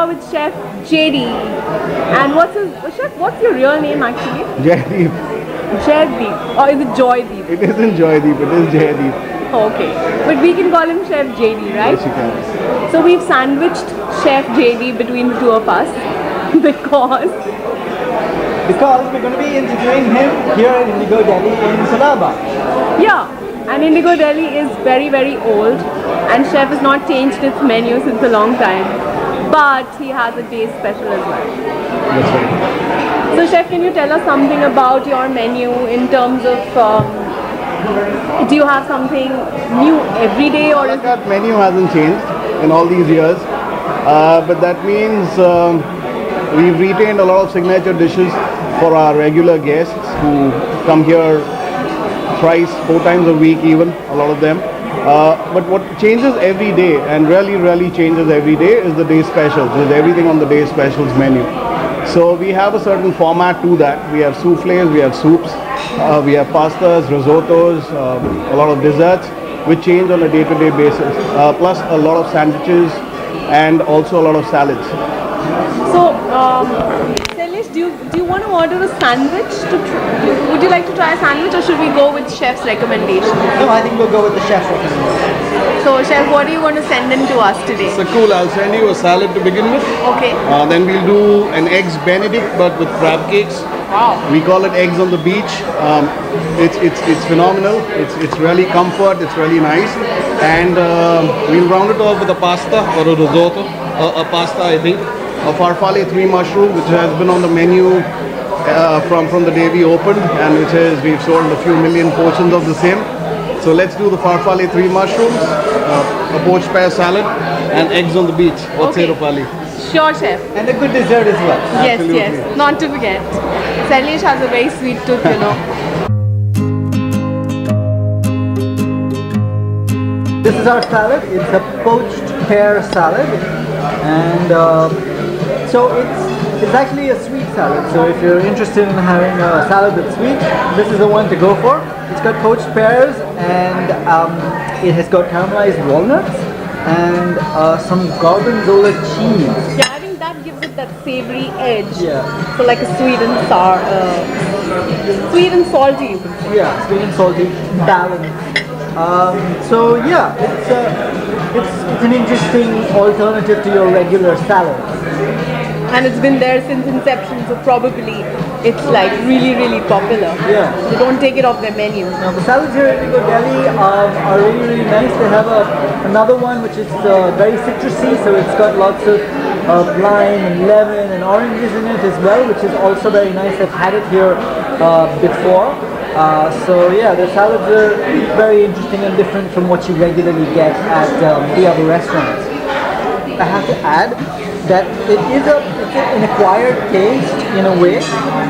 here with Chef Jaydeep. And what's your real name actually? Jaydeep. Jaydeep. Or is it Joydeep? It isn't Joydeep, it is Jaydeep. Okay. But we can call him Chef Jaydeep, right? Yes, you can. So we've sandwiched Chef Jaydeep between the two of us because we're going to be interviewing him here at Indigo Deli in Colaba. yeah, and Indigo Deli is very very old and Chef has not changed its menu since a long time. But he has a day special as well. That's right. So Chef, can you tell us something about your menu in terms of do you have something new every day or is That menu hasn't changed in all these years. But that means we've retained a lot of signature dishes for our regular guests who come here thrice, 4 times a week even, a lot of them. But what changes every day and really changes every day is the day specials. There's everything on the day specials menu. So we have a certain format to that. We have soufflés, we have soups, we have pastas, risottos, a lot of desserts which change on a day-to-day basis. Plus a lot of sandwiches and also a lot of salads. So, Sailesh, do you want to order a sandwich? Would you like to try a sandwich or should we go with Chef's recommendation? No, I think we'll go with the chef's recommendation. So, Chef, what are you going to send in to us today? So cool, I'll send you a salad to begin with. Okay. Then we'll do an eggs benedict but with crab cakes. Wow. We call it eggs on the beach. It's phenomenal. It's really comfort. It's really nice. And we'll round it off with a pasta or a risotto. A pasta, I think. A farfalle 3 mushroom, which has been on the menu from the day we opened, and we've sold a few million portions of the same. So let's do the farfalle 3 mushrooms, a poached pear salad, and eggs on the beach. What's Okay. it, Rupali? Sure, Chef. And a good dessert as well. Yes, Absolutely. yes. Not to forget. Sailesh has a very sweet tooth, you know. This is our salad. It's a poached pear salad, and so it's actually a sweet salad. So if you're interested in having a salad that's sweet, this is the one to go for. It's got poached pears and it has got caramelized walnuts and some gorgonzola cheese. Yeah, I think that gives it that savory edge. Yeah. So like a sweet and sour, sweet and salty, you can say. Yeah, sweet and salty balance. So yeah, it's an interesting alternative to your regular salads. And it's been there since inception, so probably it's like really popular. Yeah. So don't take it off their menu. Now the salads here at Indigo Deli are really nice. They have another one which is very citrusy, so it's got lots of lime and lemon and oranges in it as well, which is also very nice. I've had it here before. So yeah, the salads are very interesting and different from what you regularly get at the other restaurants. I have to add that it's an acquired taste in a way,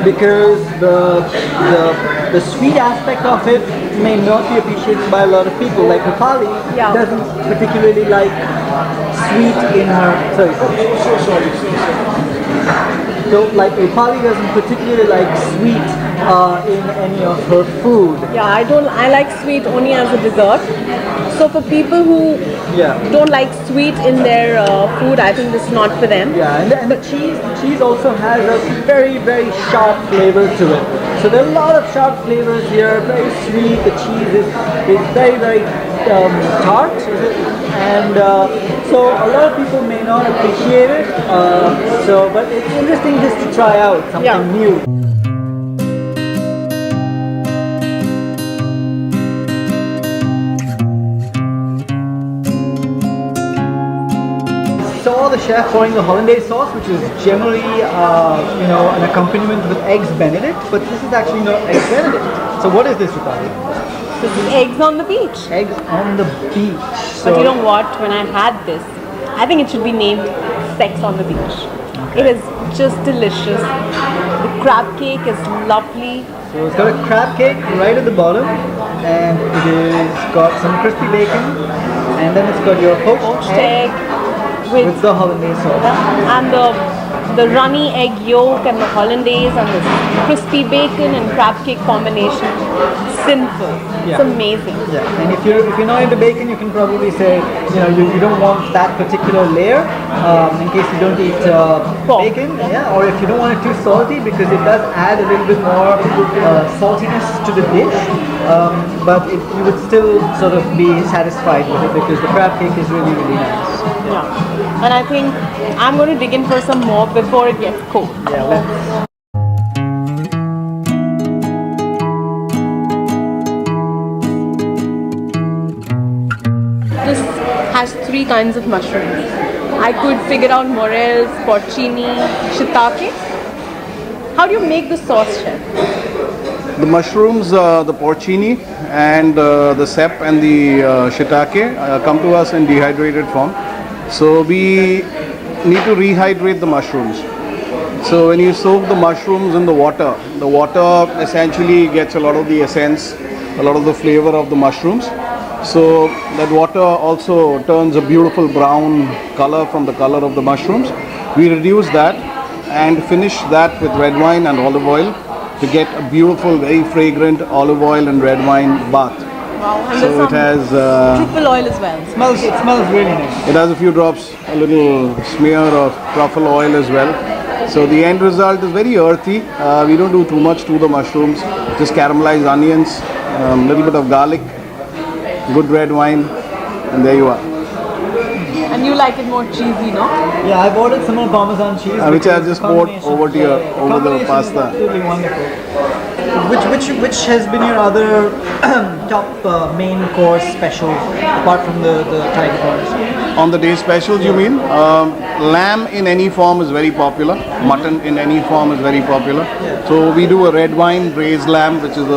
because the sweet aspect of it may not be appreciated by a lot of people. Like Rupali doesn't particularly like sweet in her. So like Rupali doesn't particularly like sweet in any of her food. Yeah, I like sweet only as a dessert. So for people who don't like sweet in their food, I think this is not for them. Yeah, and the cheese also has a very sharp flavor to it. So there are a lot of sharp flavors here, very sweet. The cheese is very tart, and so a lot of people may not appreciate it. But it's interesting just to try out something new. Saw the chef pouring the hollandaise sauce, which is generally, an accompaniment with eggs benedict, but this is actually not eggs benedict. So what is this, Rupali? This is eggs on the beach. Eggs on the beach. But you know what? When I had this, I think it should be named Sex on the Beach. It is just delicious. The crab cake is lovely. So it's got a crab cake right at the bottom, and it has got some crispy bacon, and then it's got your poached egg with the hollandaise sauce. and the the runny egg yolk and the hollandaise and this crispy bacon and crab cake combination. Sinful. It's amazing. Yeah, and if you're not into bacon, you can probably say, you don't want that particular layer in case you don't eat bacon. Yeah, or if you don't want it too salty, because it does add a little bit more saltiness to the dish. But you would still sort of be satisfied with it because the crab cake is really, really nice. Yeah. And I think I'm going to dig in for some more before it gets cold. Yeah, let's. This has 3 kinds of mushrooms. I could figure out morels, porcini, shiitake. How do you make the sauce, chef? The mushrooms, the porcini and the sep and the shiitake come to us in dehydrated form. So we need to rehydrate the mushrooms. So when you soak the mushrooms in the water essentially gets a lot of the essence, a lot of the flavor of the mushrooms. So that water also turns a beautiful brown color from the color of the mushrooms. We reduce that and finish that with red wine and olive oil to get a beautiful, very fragrant olive oil and red wine bath. Wow, and So it has truffle oil as well. It smells really nice. it has a few drops, a little smear of truffle oil as well. So the end result is very earthy. We don't do too much to the mushrooms. Just caramelized onions, a little bit of garlic, good red wine, and there you are. And you like it more cheesy, no? Yeah, I've ordered some more Parmesan cheese. Which I because just poured combination- over to your, over the combination is pasta. Absolutely wonderful. Which has been your other top main course special apart from the tiger prawns? On the day specials, you mean? Lamb in any form is very popular. Mutton in any form is very popular. So we do a red wine braised lamb, which is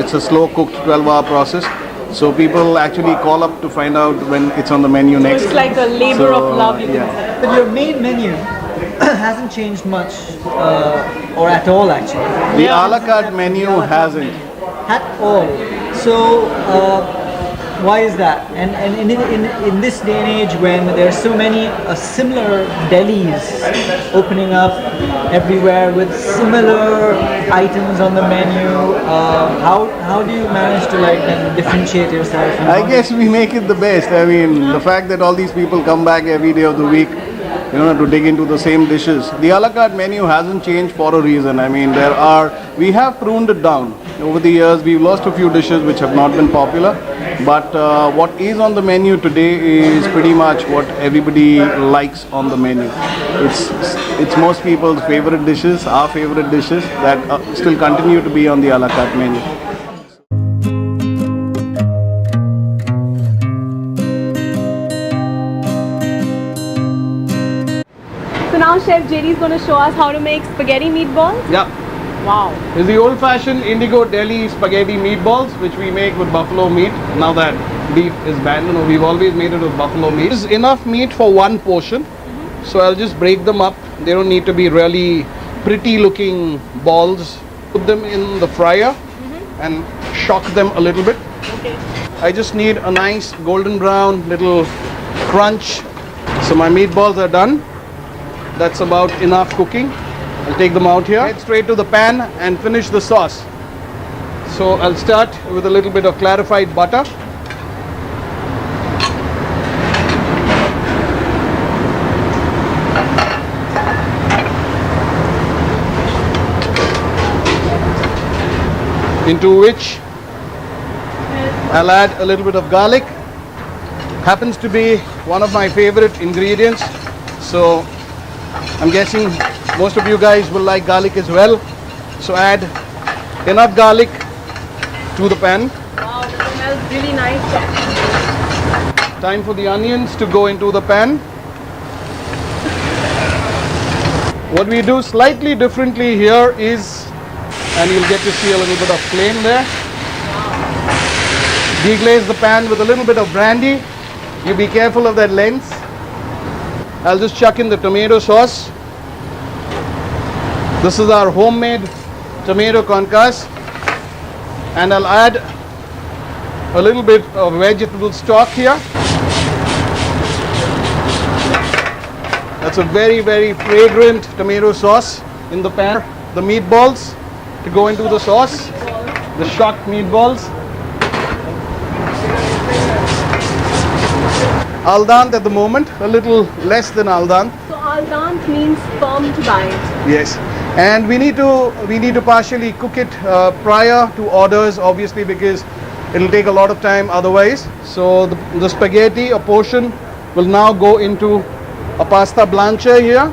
it's a slow cooked 12-hour process. So people actually call up to find out when it's on the menu next. It's like a labor of love, you can say. But your main menu hasn't changed much, or at all actually. The a la carte menu hasn't. At all. So why is that? And in this day and age when there are so many similar delis opening up everywhere with similar items on the menu, how do you manage to then differentiate yourself? I guess we make it the best. I mean, the fact that all these people come back every day of the week, to dig into the same dishes. The a la carte menu hasn't changed for a reason. I mean, we have pruned it down. Over the years, we've lost a few dishes which have not been popular. But what is on the menu today is pretty much what everybody likes on the menu. It's most people's favorite dishes, our favorite dishes that still continue to be on the a la carte menu. So now Chef JD is going to show us how to make spaghetti meatballs. Yeah. Wow. It's the old-fashioned Indigo Deli spaghetti meatballs, which we make with buffalo meat. Now that beef is banned, we've always made it with buffalo meat. There's enough meat for one portion, so I'll just break them up. They don't need to be really pretty-looking balls. Put them in the fryer and shock them a little bit. Okay. I just need a nice golden brown little crunch. So my meatballs are done. That's about enough cooking. I'll take them out here, head straight to the pan and finish the sauce. So I'll start with a little bit of clarified butter. Into which I'll add a little bit of garlic. Happens to be one of my favorite ingredients. So I'm guessing most of you guys will like garlic as well. So add enough garlic to the pan. Wow, that smells really nice. Time for the onions to go into the pan. What we do slightly differently here is, and you'll get to see a little bit of flame there. Deglaze the pan with a little bit of brandy. You be careful of that lens. I'll just chuck in the tomato sauce. This is our homemade tomato concasse, and I'll add a little bit of vegetable stock here. That's a very, very fragrant tomato sauce in the pan. The meatballs to go into the sauce. The shocked meatballs. Al dant at the moment, a little less than al dant. So al dant means firm to bind. Yes, and we need to partially cook it prior to orders, obviously, because it'll take a lot of time otherwise. So the spaghetti, a portion, will now go into a pasta blancher here,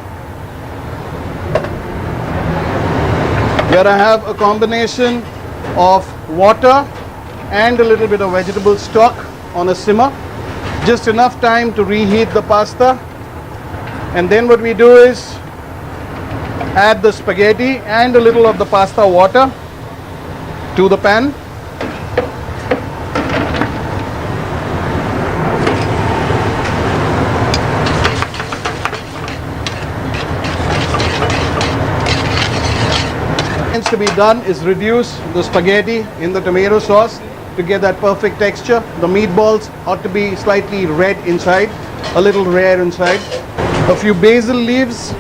where I have a combination of water and a little bit of vegetable stock on a simmer. Just enough time to reheat the pasta, and then what we do is add the spaghetti and a little of the pasta water to the pan. What needs to be done is reduce the spaghetti in the tomato sauce to get that perfect texture. The meatballs ought to be slightly red inside, a little rare inside. A few basil leaves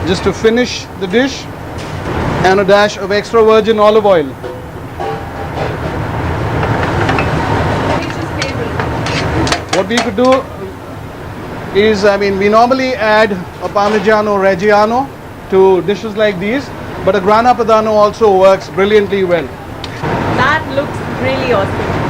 just to finish the dish, and a dash of extra virgin olive oil. What we could do is, we normally add a Parmigiano Reggiano to dishes like these, but a Grana Padano also works brilliantly well. That looks really awesome.